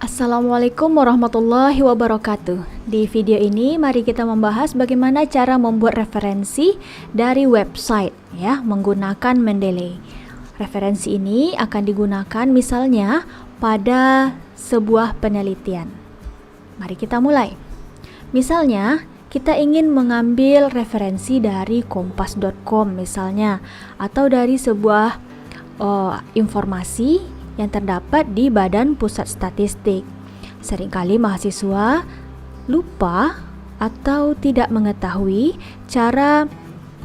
Assalamualaikum warahmatullahi wabarakatuh. Di video ini mari kita membahas bagaimana cara membuat referensi dari website ya menggunakan Mendeley. Referensi ini akan digunakan misalnya pada sebuah penelitian. Mari kita mulai. Misalnya kita ingin mengambil referensi dari kompas.com misalnya atau dari sebuah informasi yang terdapat di Badan Pusat Statistik. Seringkali mahasiswa lupa atau tidak mengetahui cara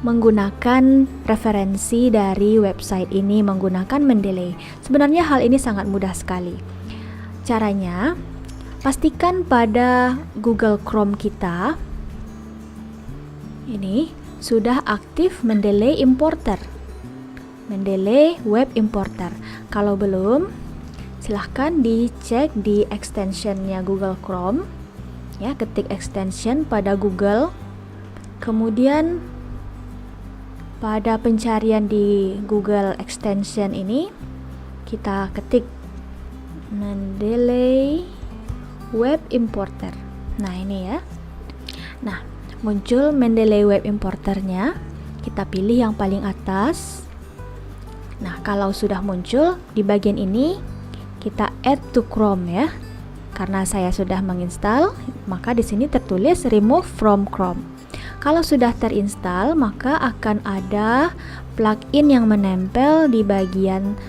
menggunakan referensi dari website ini menggunakan Mendeley. Sebenarnya hal ini sangat mudah sekali. Caranya, pastikan pada Google Chrome kita ini sudah aktif Mendeley Importer. Mendeley Web Importer. Kalau belum, silahkan dicek di extensionnya Google Chrome. Ya, ketik extension pada Google. Kemudian pada pencarian di Google Extension ini kita ketik Mendeley Web Importer. Nah, ini ya. Nah, muncul Mendeley Web Importernya. Kita pilih yang paling atas. Nah, kalau sudah muncul di bagian ini, kita add to Chrome ya. Karena saya sudah menginstal, maka di sini tertulis remove from Chrome. Kalau sudah terinstall, maka akan ada plugin yang menempel di bagian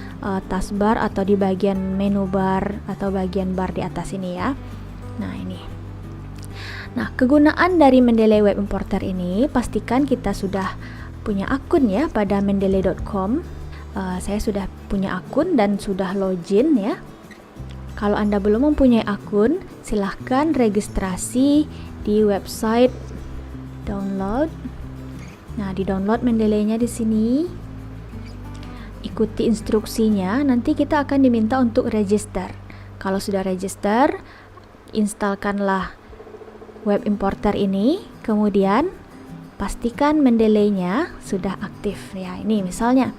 taskbar atau di bagian menu bar atau bagian bar di atas ini ya. Nah, ini. Nah, kegunaan dari Mendeley Web Importer ini, pastikan kita sudah punya akun ya pada mendeley.com. Saya sudah punya akun dan sudah login ya. Kalau Anda belum mempunyai akun, silahkan registrasi di website download. Nah, di download Mendeley-nya di sini. Ikuti instruksinya, nanti kita akan diminta untuk register. Kalau sudah register, instalkanlah web importer ini, kemudian pastikan Mendeley-nya sudah aktif ya. Ini misalnya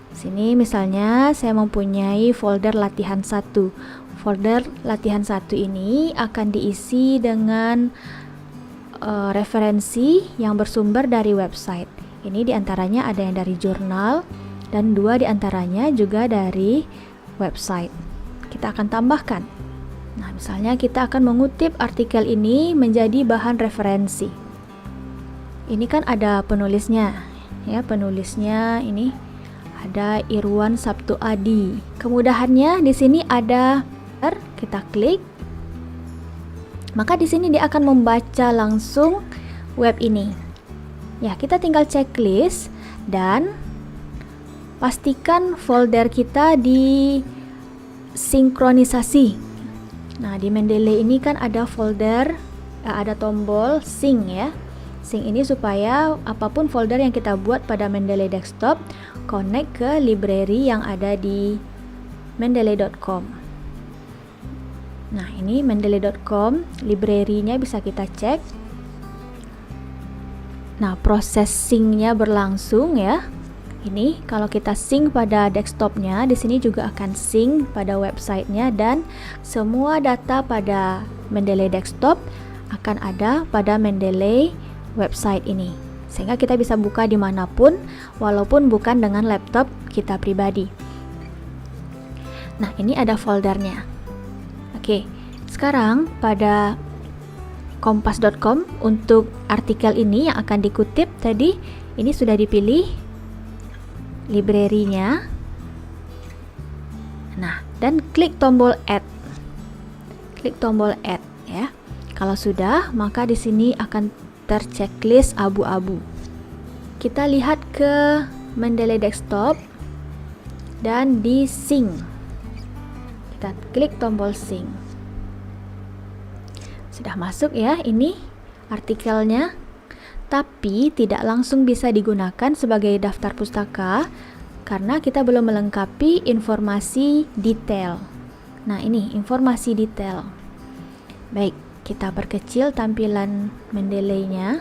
sini misalnya saya mempunyai folder latihan 1. Folder latihan 1 ini akan diisi dengan referensi yang bersumber dari website. Ini diantaranya ada yang dari jurnal dan 2 diantaranya juga dari website. Kita akan tambahkan. Nah, misalnya kita akan mengutip artikel ini menjadi bahan referensi. Ini kan ada penulisnya. Ya, penulisnya ini ada Irwan Sabtu Adi. Kemudahannya di sini ada, kita klik, maka di sini dia akan membaca langsung web ini. Ya, kita tinggal checklist dan pastikan folder kita di sinkronisasi. Nah, di Mendeley ini kan ada folder, ada tombol sync ya. Sync ini supaya apapun folder yang kita buat pada Mendeley desktop connect ke library yang ada di mendeley.com. Nah, ini mendeley.com, library-nya bisa kita cek. Nah, proses sync-nya berlangsung ya. Ini kalau kita sync pada desktopnya, di sini juga akan sync pada websitenya dan semua data pada Mendeley desktop akan ada pada Mendeley website ini, sehingga kita bisa buka dimanapun walaupun bukan dengan laptop kita pribadi. Nah, ini ada foldernya. Oke, sekarang pada kompas.com untuk artikel ini yang akan dikutip tadi, ini sudah dipilih library-nya. Nah, dan klik tombol add. Klik tombol add ya. Kalau sudah, maka di sini akan terchecklist abu-abu. Kita lihat ke Mendeley desktop dan di sync. Kita klik tombol sync. Sudah masuk ya ini artikelnya, tapi tidak langsung bisa digunakan sebagai daftar pustaka karena kita belum melengkapi informasi detail. Nah, ini informasi detail. Baik, kita perkecil tampilan Mendeley-nya.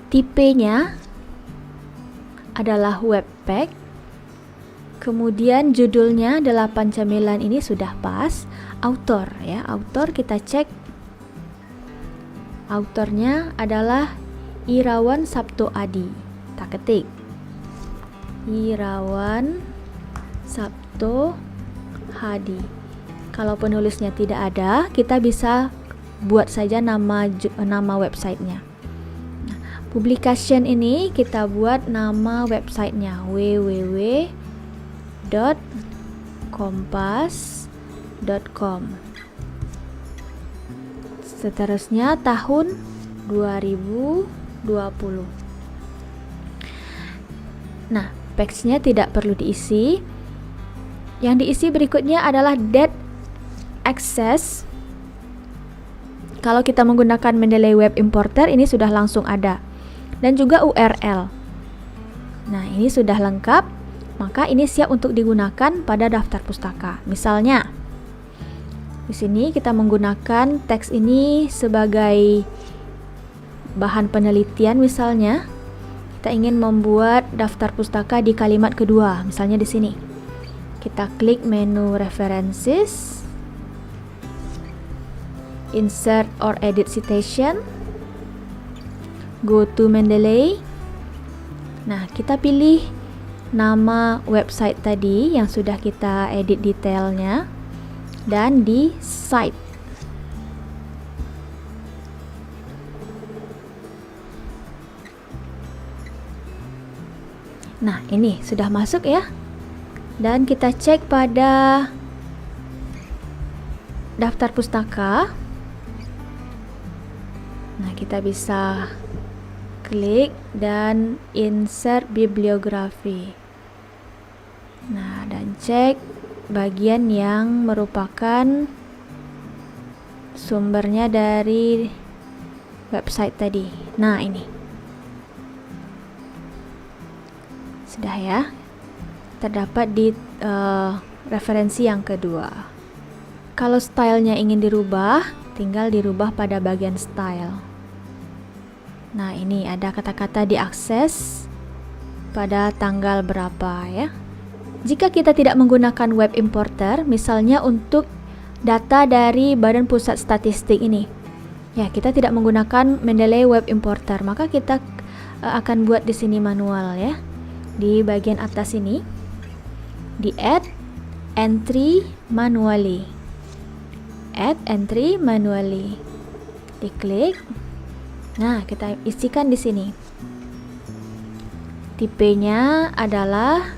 Tipenya adalah webpack. Kemudian judulnya 8 camilan ini sudah pas. Autor ya, autor kita cek. Autornya adalah Irawan Sabto Adi. Kita ketik Irawan Sabto Hadi. Kalau penulisnya tidak ada, kita bisa buat saja nama websitenya. Nah, publication ini kita buat nama websitenya www.kompas.com. Seterusnya tahun 2020. Nah, teksnya tidak perlu diisi. Yang diisi berikutnya adalah date access. Kalau kita menggunakan Mendeley Web Importer, ini sudah langsung ada. Dan juga URL. Nah, ini sudah lengkap, maka ini siap untuk digunakan pada daftar pustaka. Misalnya, di sini kita menggunakan teks ini sebagai bahan penelitian. Misalnya, kita ingin membuat daftar pustaka di kalimat kedua. Misalnya di sini. Kita klik menu References, Insert or Edit Citation, go to Mendeley. Nah, kita pilih nama website tadi yang sudah kita edit detailnya dan di Cite. Nah, ini sudah masuk ya. Dan kita cek pada daftar pustaka. Nah, kita bisa klik dan insert bibliografi. Nah, dan cek bagian yang merupakan sumbernya dari website tadi. Nah, ini sudah ya, terdapat di referensi yang kedua. Kalau stylenya ingin dirubah, tinggal dirubah pada bagian style. Nah, ini ada kata-kata diakses pada tanggal berapa ya. Jika kita tidak menggunakan web importer, misalnya untuk data dari Badan Pusat Statistik ini, ya kita tidak menggunakan Mendeley Web Importer, maka kita akan buat di sini manual ya. Di bagian atas ini, di add entry manually. Add entry manually. Diklik. Nah, kita isikan di sini. Tipenya adalah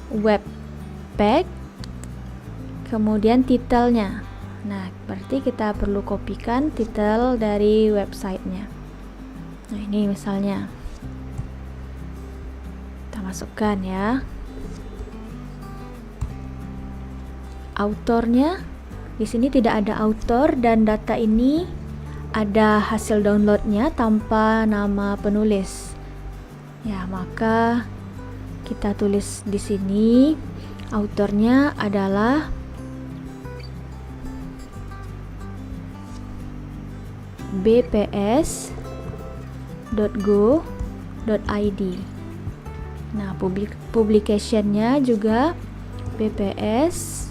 webpack. Kemudian titelnya. Nah, berarti kita perlu kopikan titel dari websitenya. Nah, ini misalnya. Kita masukkan ya. Autornya. Di sini tidak ada autor dan data ini ada hasil downloadnya tanpa nama penulis. Ya, maka kita tulis di sini autornya adalah bps.go.id. Nah, publicationnya juga bps.go.id.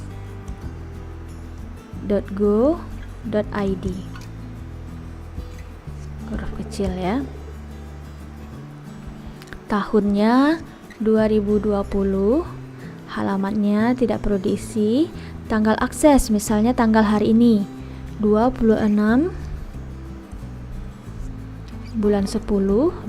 Huruf kecil ya. Tahunnya 2020. Halamannya tidak perlu diisi. Tanggal akses misalnya tanggal hari ini 26 bulan 10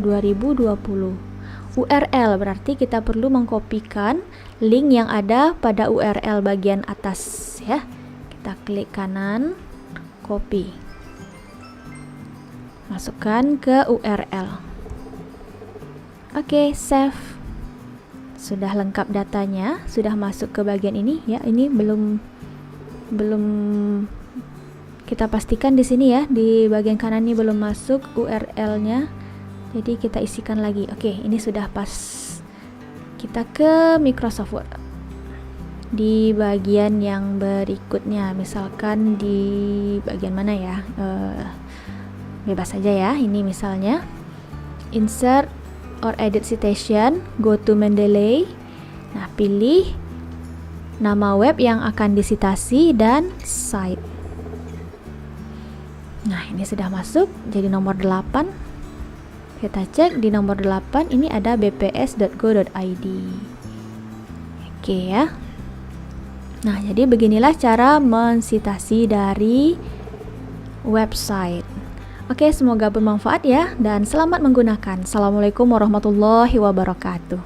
2020. URL berarti kita perlu mengkopikan link yang ada pada URL bagian atas ya. Kita klik kanan, copy. Masukkan ke URL. Oke, save. Sudah lengkap datanya, sudah masuk ke bagian ini ya. Ini belum kita pastikan di sini ya, di bagian kanan ini belum masuk URL-nya. Jadi kita isikan lagi. Oke, ini sudah pas. Kita ke Microsoft Word. Di bagian yang berikutnya, misalkan di bagian mana ya? Bebas saja ya. Ini misalnya insert or edit citation, go to Mendeley, Nah, pilih nama web yang akan disitasi dan site. Nah, ini sudah masuk jadi nomor 8. Kita cek di nomor 8 ini ada bps.go.id. Oke ya. Nah, jadi beginilah cara mensitasi dari website. Oke, semoga bermanfaat ya dan selamat menggunakan. Assalamualaikum warahmatullahi wabarakatuh.